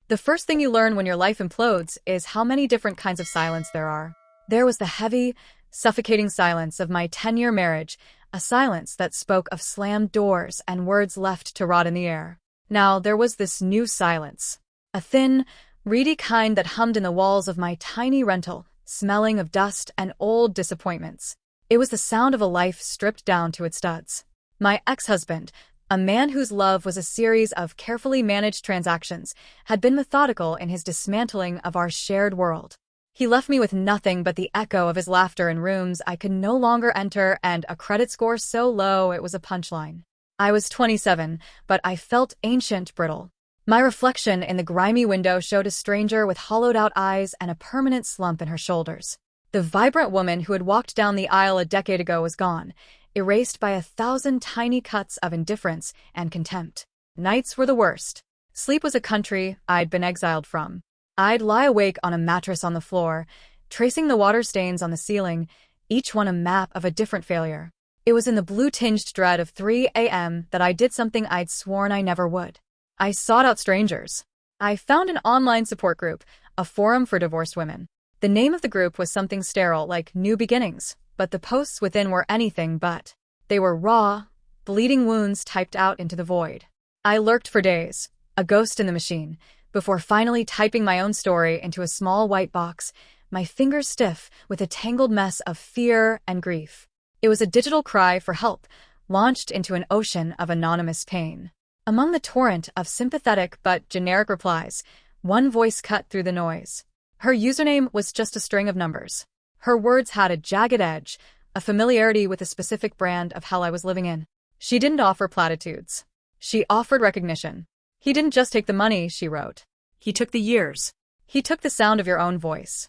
The first thing you learn when your life implodes is how many different kinds of silence there are. There was the heavy, suffocating silence of my 10-year marriage, a silence that spoke of slammed doors and words left to rot in the air. Now there was this new silence, a thin, reedy kind that hummed in the walls of my tiny rental, smelling of dust and old disappointments. It was the sound of a life stripped down to its studs. My ex-husband, a man whose love was a series of carefully managed transactions, had been methodical in his dismantling of our shared world. He left me with nothing but the echo of his laughter in rooms I could no longer enter and a credit score so low it was a punchline. I was 27, but I felt ancient brittle. My reflection in the grimy window showed a stranger with hollowed-out eyes and a permanent slump in her shoulders. The vibrant woman who had walked down the aisle a decade ago was gone, erased by 1,000 tiny cuts of indifference and contempt. Nights were the worst. Sleep was a country I'd been exiled from. I'd lie awake on a mattress on the floor, tracing the water stains on the ceiling, each one a map of a different failure. It was in the blue-tinged dread of 3 a.m. that I did something I'd sworn I never would. I sought out strangers. I found an online support group, a forum for divorced women. The name of the group was something sterile like New Beginnings, but the posts within were anything but. They were raw, bleeding wounds typed out into the void. I lurked for days, a ghost in the machine, before finally typing my own story into a small white box, my fingers stiff with a tangled mess of fear and grief. It was a digital cry for help, launched into an ocean of anonymous pain. Among the torrent of sympathetic but generic replies, one voice cut through the noise. Her username was just a string of numbers. Her words had a jagged edge, a familiarity with a specific brand of hell I was living in. She didn't offer platitudes. She offered recognition. He didn't just take the money, she wrote. He took the years. He took the sound of your own voice.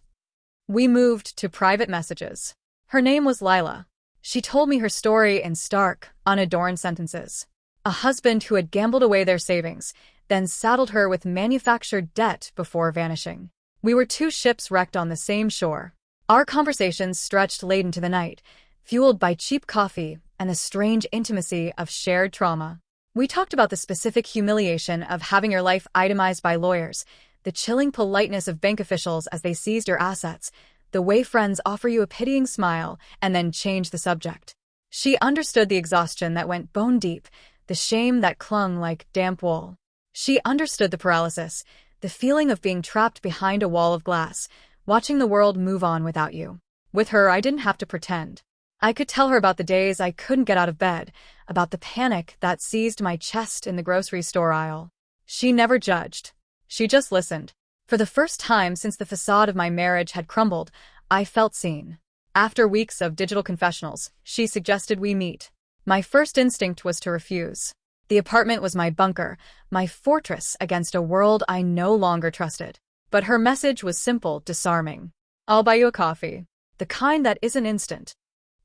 We moved to private messages. Her name was Lila. She told me her story in stark, unadorned sentences. A husband who had gambled away their savings, then saddled her with manufactured debt before vanishing. We were two ships wrecked on the same shore. Our conversations stretched late into the night, fueled by cheap coffee and the strange intimacy of shared trauma. We talked about the specific humiliation of having your life itemized by lawyers, the chilling politeness of bank officials as they seized your assets, the way friends offer you a pitying smile and then change the subject. She understood the exhaustion that went bone deep, the shame that clung like damp wool. She understood the paralysis, the feeling of being trapped behind a wall of glass, watching the world move on without you. With her, I didn't have to pretend. I could tell her about the days I couldn't get out of bed, about the panic that seized my chest in the grocery store aisle. She never judged. She just listened. For the first time since the facade of my marriage had crumbled, I felt seen. After weeks of digital confessionals, she suggested we meet. My first instinct was to refuse. The apartment was my bunker, my fortress against a world I no longer trusted. But her message was simple, disarming. I'll buy you a coffee. The kind that isn't instant.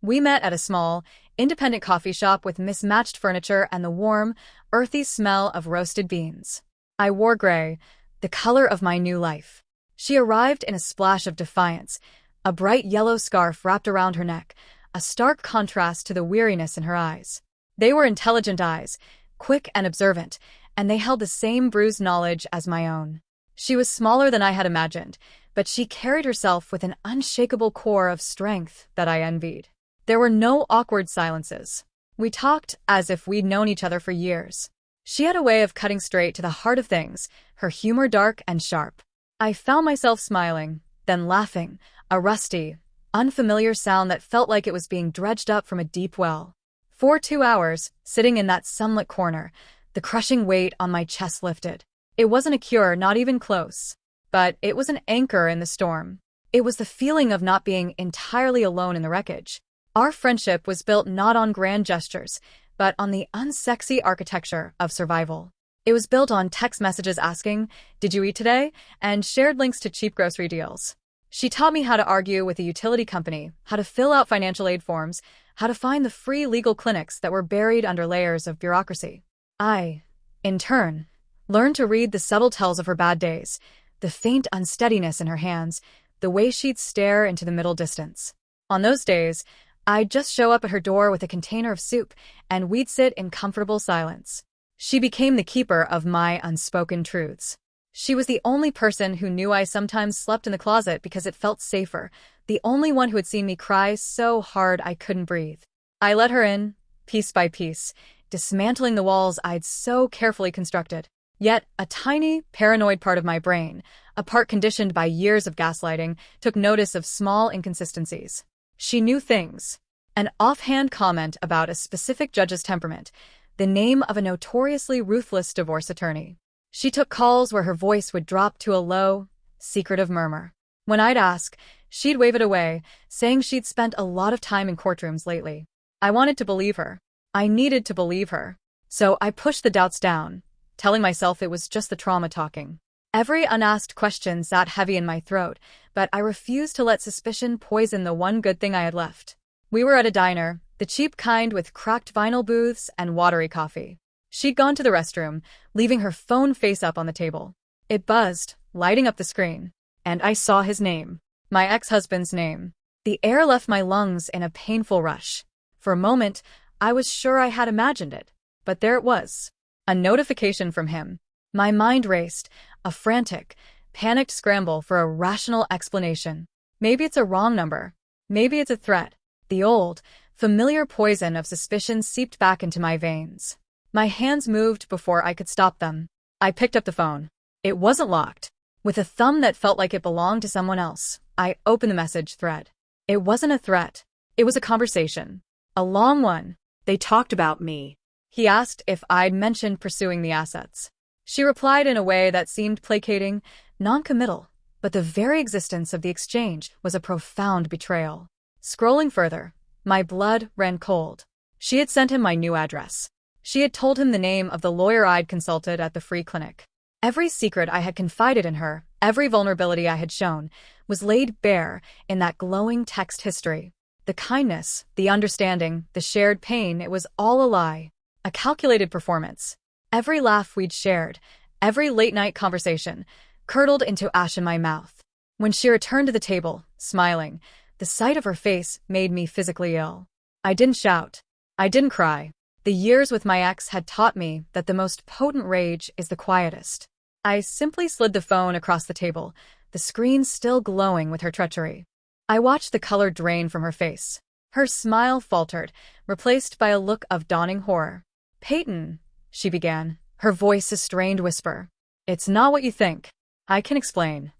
We met at a small, independent coffee shop with mismatched furniture and the warm, earthy smell of roasted beans. I wore gray, the color of my new life. She arrived in a splash of defiance, a bright yellow scarf wrapped around her neck, a stark contrast to the weariness in her eyes. They were intelligent eyes, quick and observant, and they held the same bruised knowledge as my own. She was smaller than I had imagined, but she carried herself with an unshakable core of strength that I envied. There were no awkward silences. We talked as if we'd known each other for years. She had a way of cutting straight to the heart of things, her humor dark and sharp. I found myself smiling, then laughing, a rusty, unfamiliar sound that felt like it was being dredged up from a deep well. For 2 hours, sitting in that sunlit corner, the crushing weight on my chest lifted. It wasn't a cure, not even close. But it was an anchor in the storm. It was the feeling of not being entirely alone in the wreckage. Our friendship was built not on grand gestures, but on the unsexy architecture of survival. It was built on text messages asking, "Did you eat today?" and shared links to cheap grocery deals. She taught me how to argue with a utility company, how to fill out financial aid forms, how to find the free legal clinics that were buried under layers of bureaucracy. I, in turn, learned to read the subtle tells of her bad days, the faint unsteadiness in her hands, the way she'd stare into the middle distance. On those days, I'd just show up at her door with a container of soup, and we'd sit in comfortable silence. She became the keeper of my unspoken truths. She was the only person who knew I sometimes slept in the closet because it felt safer, the only one who had seen me cry so hard I couldn't breathe. I let her in, piece by piece, dismantling the walls I'd so carefully constructed. Yet, a tiny, paranoid part of my brain, a part conditioned by years of gaslighting, took notice of small inconsistencies. She knew things. An offhand comment about a specific judge's temperament, the name of a notoriously ruthless divorce attorney. She took calls where her voice would drop to a low, secretive murmur. When I'd ask, she'd wave it away, saying she'd spent a lot of time in courtrooms lately. I wanted to believe her. I needed to believe her. So I pushed the doubts down, telling myself it was just the trauma talking. Every unasked question sat heavy in my throat, but I refused to let suspicion poison the one good thing I had left. We were at a diner, the cheap kind with cracked vinyl booths and watery coffee. She'd gone to the restroom, leaving her phone face up on the table. It buzzed, lighting up the screen. And I saw his name. My ex-husband's name. The air left my lungs in a painful rush. For a moment, I was sure I had imagined it. But there it was. A notification from him. My mind raced, a frantic, panicked scramble for a rational explanation. Maybe it's a wrong number. Maybe it's a threat. The old, familiar poison of suspicion seeped back into my veins. My hands moved before I could stop them. I picked up the phone. It wasn't locked. With a thumb that felt like it belonged to someone else, I opened the message thread. It wasn't a threat. It was a conversation. A long one. They talked about me. He asked if I'd mentioned pursuing the assets. She replied in a way that seemed placating, non-committal, but the very existence of the exchange was a profound betrayal. Scrolling further, my blood ran cold. She had sent him my new address. She had told him the name of the lawyer I'd consulted at the free clinic. Every secret I had confided in her, every vulnerability I had shown, was laid bare in that glowing text history. The kindness, the understanding, the shared pain, it was all a lie. A calculated performance. Every laugh we'd shared, every late-night conversation, curdled into ash in my mouth. When she returned to the table, smiling, the sight of her face made me physically ill. I didn't shout. I didn't cry. The years with my ex had taught me that the most potent rage is the quietest. I simply slid the phone across the table, the screen still glowing with her treachery. I watched the color drain from her face. Her smile faltered, replaced by a look of dawning horror. "Peyton," she began, her voice a strained whisper. "It's not what you think. I can explain."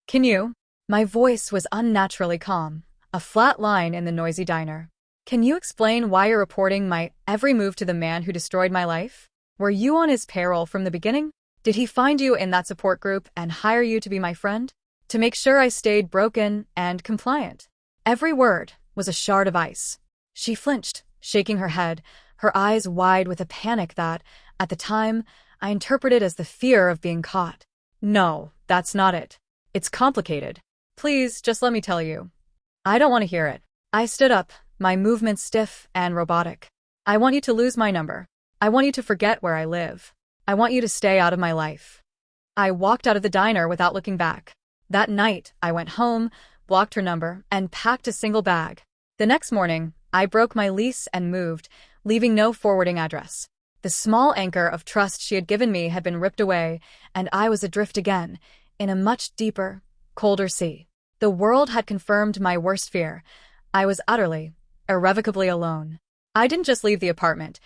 "Can you?" My voice was unnaturally calm, a flat line in the noisy diner. "Can you explain why you're reporting my every move to the man who destroyed my life? Were you on his payroll from the beginning? Did he find you in that support group and hire you to be my friend? To make sure I stayed broken and compliant?" Every word was a shard of ice. She flinched, shaking her head, her eyes wide with a panic that, at the time, I interpreted as the fear of being caught. "No, that's not it. It's complicated. Please, just let me tell you." "I don't want to hear it." I stood up, my movements stiff and robotic. "I want you to lose my number. I want you to forget where I live. I want you to stay out of my life." I walked out of the diner without looking back. That night, I went home, blocked her number, and packed a single bag. The next morning, I broke my lease and moved, leaving no forwarding address. The small anchor of trust she had given me had been ripped away, and I was adrift again, in a much deeper, colder sea. The world had confirmed my worst fear. I was utterly, irrevocably alone. I didn't just leave the apartment.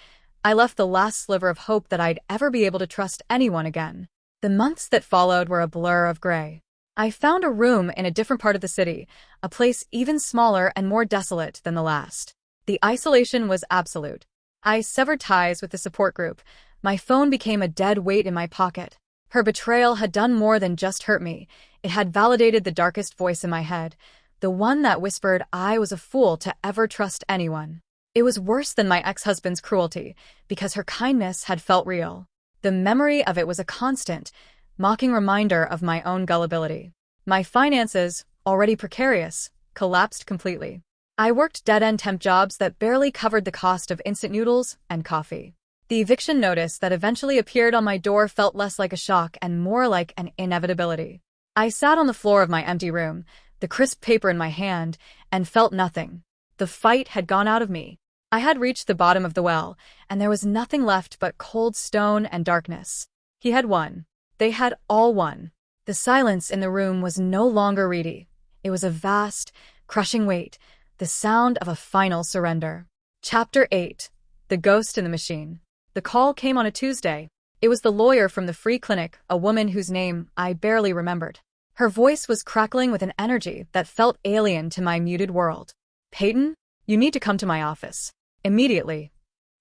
I left the last sliver of hope that I'd ever be able to trust anyone again. The months that followed were a blur of gray. I found a room in a different part of the city, a place even smaller and more desolate than the last. The isolation was absolute. I severed ties with the support group. My phone became a dead weight in my pocket. Her betrayal had done more than just hurt me. It had validated the darkest voice in my head, the one that whispered I was a fool to ever trust anyone. It was worse than my ex-husband's cruelty, because her kindness had felt real. The memory of it was a constant, mocking reminder of my own gullibility. My finances, already precarious, collapsed completely. I worked dead-end temp jobs that barely covered the cost of instant noodles and coffee. The eviction notice that eventually appeared on my door felt less like a shock and more like an inevitability. I sat on the floor of my empty room, the crisp paper in my hand, and felt nothing. The fight had gone out of me. I had reached the bottom of the well, and there was nothing left but cold stone and darkness. He had won. They had all won. The silence in the room was no longer reedy. It was a vast, crushing weight, the sound of a final surrender. Chapter 8. The Ghost in the Machine. The call came on a Tuesday. It was the lawyer from the free clinic, a woman whose name I barely remembered. Her voice was crackling with an energy that felt alien to my muted world. "Peyton, you need to come to my office. Immediately."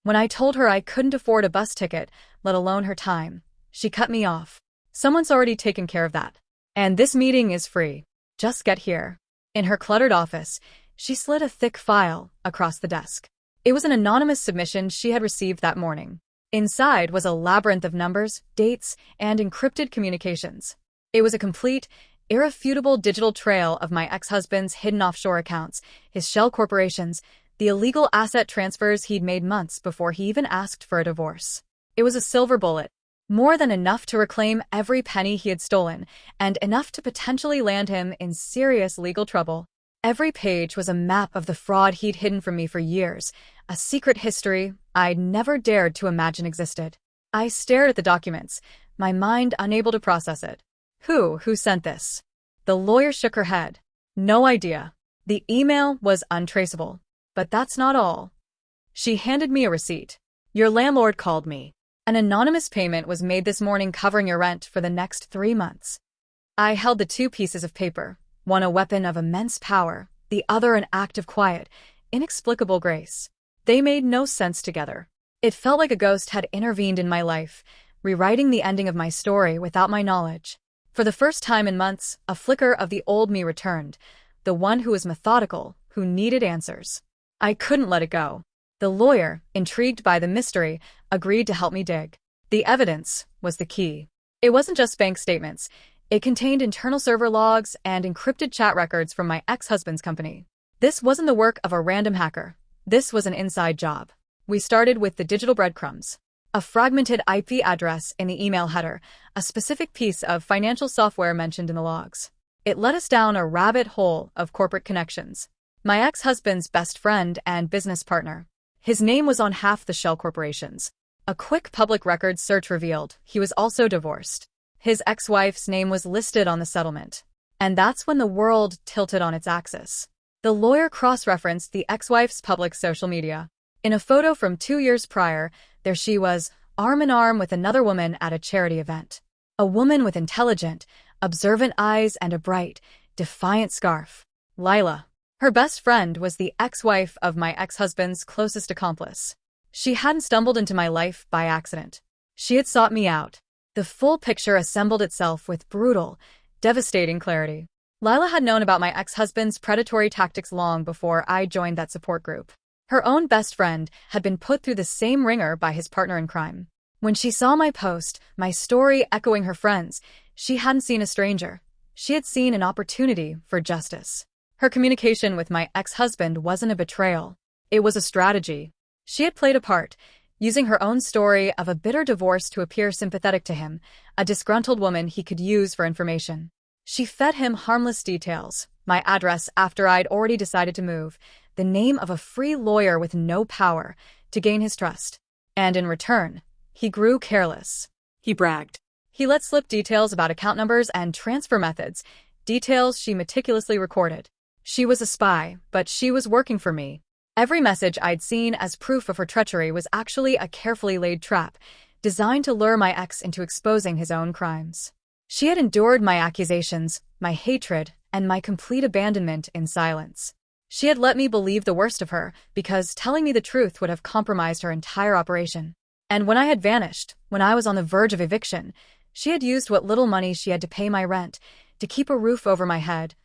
When I told her I couldn't afford a bus ticket, let alone her time, she cut me off. "Someone's already taken care of that. And this meeting is free. Just get here." In her cluttered office, she slid a thick file across the desk. It was an anonymous submission she had received that morning. Inside was a labyrinth of numbers, dates, and encrypted communications. It was a complete, irrefutable digital trail of my ex-husband's hidden offshore accounts, his shell corporations, the illegal asset transfers he'd made months before he even asked for a divorce. It was a silver bullet, more than enough to reclaim every penny he had stolen, and enough to potentially land him in serious legal trouble. Every page was a map of the fraud he'd hidden from me for years, a secret history I'd never dared to imagine existed. I stared at the documents, my mind unable to process it. Who sent this? The lawyer shook her head. "No idea. The email was untraceable. But that's not all." She handed me a receipt. "Your landlord called me. An anonymous payment was made this morning covering your rent for the next 3 months." I held the two pieces of paper, one a weapon of immense power, the other an act of quiet, inexplicable grace. They made no sense together. It felt like a ghost had intervened in my life, rewriting the ending of my story without my knowledge. For the first time in months, a flicker of the old me returned, the one who was methodical, who needed answers. I couldn't let it go. The lawyer, intrigued by the mystery, agreed to help me dig. The evidence was the key. It wasn't just bank statements. It contained internal server logs and encrypted chat records from my ex-husband's company. This wasn't the work of a random hacker. This was an inside job. We started with the digital breadcrumbs. A fragmented IP address in the email header, a specific piece of financial software mentioned in the logs. It led us down a rabbit hole of corporate connections. My ex-husband's best friend and business partner. His name was on half the shell corporations. A quick public records search revealed he was also divorced. His ex-wife's name was listed on the settlement. And that's when the world tilted on its axis. The lawyer cross-referenced the ex-wife's public social media. In a photo from 2 years prior, there she was, arm in arm with another woman at a charity event. A woman with intelligent, observant eyes and a bright, defiant scarf. Lila. Her best friend was the ex-wife of my ex-husband's closest accomplice. She hadn't stumbled into my life by accident. She had sought me out. The full picture assembled itself with brutal, devastating clarity. Lila had known about my ex-husband's predatory tactics long before I joined that support group. Her own best friend had been put through the same ringer by his partner in crime. When she saw my post, my story echoing her friends, she hadn't seen a stranger. She had seen an opportunity for justice. Her communication with my ex-husband wasn't a betrayal. It was a strategy. She had played a part, using her own story of a bitter divorce to appear sympathetic to him, a disgruntled woman he could use for information. She fed him harmless details, my address after I'd already decided to move, the name of a free lawyer with no power, to gain his trust. And in return, he grew careless. He bragged. He let slip details about account numbers and transfer methods, details she meticulously recorded. She was a spy, but she was working for me. Every message I'd seen as proof of her treachery was actually a carefully laid trap, designed to lure my ex into exposing his own crimes. She had endured my accusations, my hatred, and my complete abandonment in silence. She had let me believe the worst of her, because telling me the truth would have compromised her entire operation. And when I had vanished, when I was on the verge of eviction, she had used what little money she had to pay my rent, to keep a roof over my head,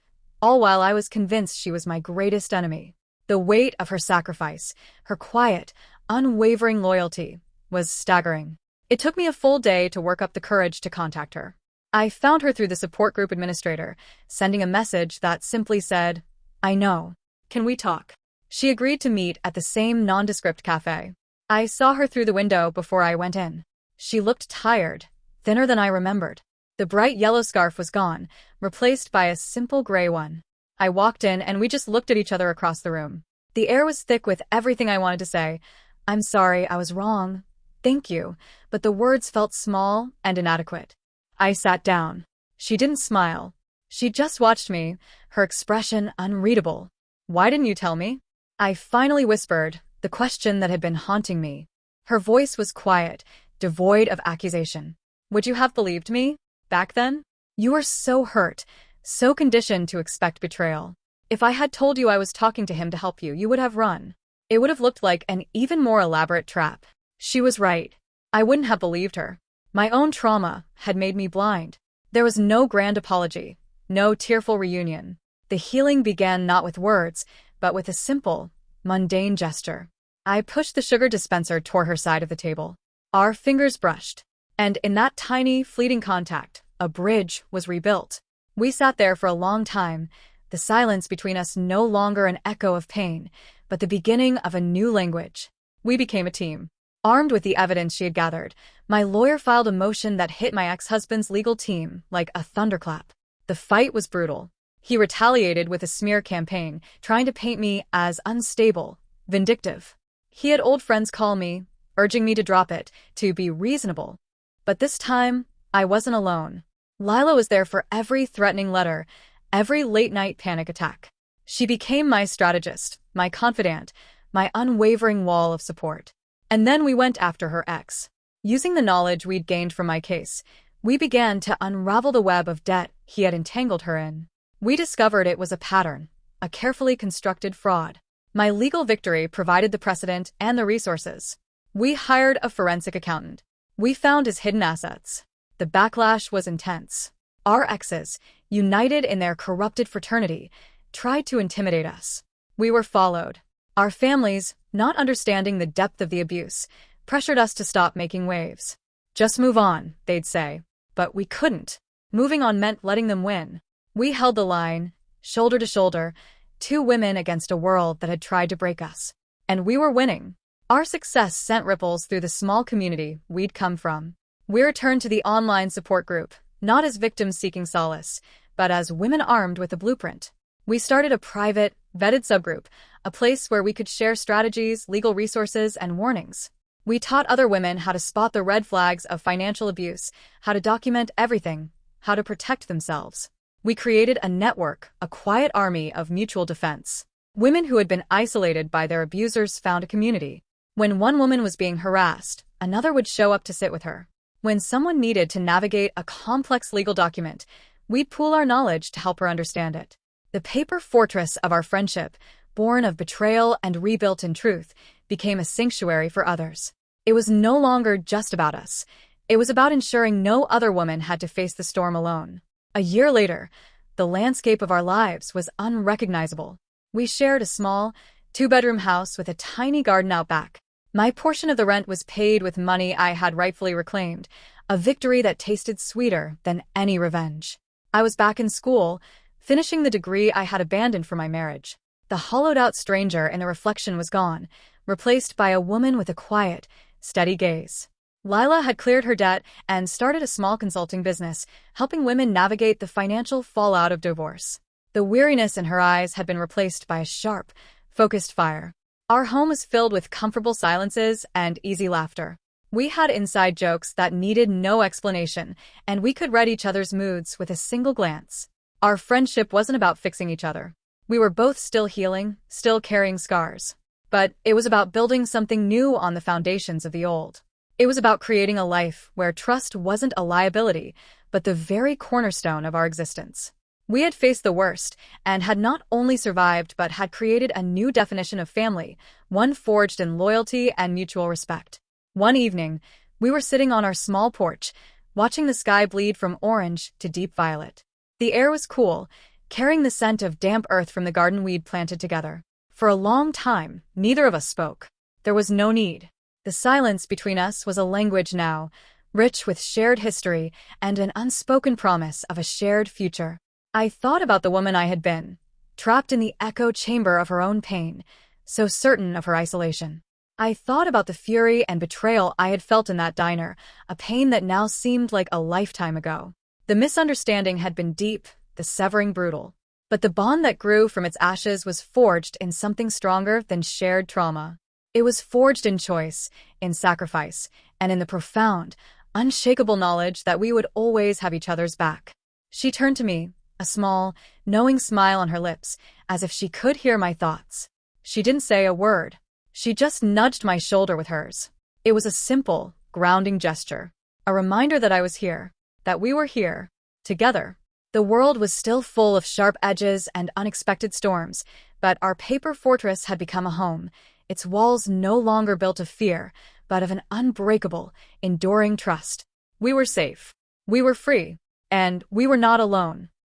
all while I was convinced she was my greatest enemy. The weight of her sacrifice, her quiet, unwavering loyalty, was staggering. It took me a full day to work up the courage to contact her. I found her through the support group administrator, sending a message that simply said, "I know. Can we talk?" She agreed to meet at the same nondescript cafe. I saw her through the window before I went in. She looked tired, thinner than I remembered. The bright yellow scarf was gone, replaced by a simple gray one. I walked in and we just looked at each other across the room. The air was thick with everything I wanted to say. "I'm sorry, I was wrong. Thank you." But the words felt small and inadequate. I sat down. She didn't smile. She just watched me, her expression unreadable. Why didn't you tell me? I finally whispered, the question that had been haunting me. Her voice was quiet, devoid of accusation. Would you have believed me? Back then? You were so hurt, so conditioned to expect betrayal. If I had told you I was talking to him to help you, you would have run. It would have looked like an even more elaborate trap. She was right. I wouldn't have believed her. My own trauma had made me blind. There was no grand apology, no tearful reunion. The healing began not with words, but with a simple, mundane gesture. I pushed the sugar dispenser toward her side of the table. Our fingers brushed, and in that tiny, fleeting contact, a bridge was rebuilt. We sat there for a long time, the silence between us no longer an echo of pain, but the beginning of a new language. We became a team. Armed with the evidence she had gathered, my lawyer filed a motion that hit my ex-husband's legal team like a thunderclap. The fight was brutal. He retaliated with a smear campaign, trying to paint me as unstable, vindictive. He had old friends call me, urging me to drop it, to be reasonable. But this time, I wasn't alone. Lila was there for every threatening letter, every late-night panic attack. She became my strategist, my confidant, my unwavering wall of support. And then we went after her ex. Using the knowledge we'd gained from my case, we began to unravel the web of debt he had entangled her in. We discovered it was a pattern, a carefully constructed fraud. My legal victory provided the precedent and the resources. We hired a forensic accountant. We found his hidden assets. The backlash was intense. Our exes, united in their corrupted fraternity, tried to intimidate us. We were followed. Our families, not understanding the depth of the abuse, pressured us to stop making waves. Just move on, they'd say. But we couldn't. Moving on meant letting them win. We held the line, shoulder to shoulder, two women against a world that had tried to break us. And we were winning. Our success sent ripples through the small community we'd come from. We returned to the online support group, not as victims seeking solace, but as women armed with a blueprint. We started a private, vetted subgroup, a place where we could share strategies, legal resources, and warnings. We taught other women how to spot the red flags of financial abuse, how to document everything, how to protect themselves. We created a network, a quiet army of mutual defense. Women who had been isolated by their abusers found a community. When one woman was being harassed, another would show up to sit with her. When someone needed to navigate a complex legal document, we'd pool our knowledge to help her understand it. The paper fortress of our friendship, born of betrayal and rebuilt in truth, became a sanctuary for others. It was no longer just about us. It was about ensuring no other woman had to face the storm alone. A year later, the landscape of our lives was unrecognizable. We shared a small, two-bedroom house with a tiny garden out back. My portion of the rent was paid with money I had rightfully reclaimed, a victory that tasted sweeter than any revenge. I was back in school, finishing the degree I had abandoned for my marriage. The hollowed-out stranger in the reflection was gone, replaced by a woman with a quiet, steady gaze. Lila had cleared her debt and started a small consulting business, helping women navigate the financial fallout of divorce. The weariness in her eyes had been replaced by a sharp, focused fire. Our home was filled with comfortable silences and easy laughter. We had inside jokes that needed no explanation, and we could read each other's moods with a single glance. Our friendship wasn't about fixing each other. We were both still healing, still carrying scars. But it was about building something new on the foundations of the old. It was about creating a life where trust wasn't a liability, but the very cornerstone of our existence. We had faced the worst, and had not only survived but had created a new definition of family, one forged in loyalty and mutual respect. One evening, we were sitting on our small porch, watching the sky bleed from orange to deep violet. The air was cool, carrying the scent of damp earth from the garden we'd planted together. For a long time, neither of us spoke. There was no need. The silence between us was a language now, rich with shared history and an unspoken promise of a shared future. I thought about the woman I had been, trapped in the echo chamber of her own pain, so certain of her isolation. I thought about the fury and betrayal I had felt in that diner, a pain that now seemed like a lifetime ago. The misunderstanding had been deep, the severing brutal. But the bond that grew from its ashes was forged in something stronger than shared trauma. It was forged in choice, in sacrifice, and in the profound, unshakable knowledge that we would always have each other's back. She turned to me, a small, knowing smile on her lips, as if she could hear my thoughts. She didn't say a word. She just nudged my shoulder with hers. It was a simple, grounding gesture, a reminder that I was here, that we were here, together. The world was still full of sharp edges and unexpected storms, but our paper fortress had become a home, its walls no longer built of fear, but of an unbreakable, enduring trust. We were safe. We were free. And we were not alone.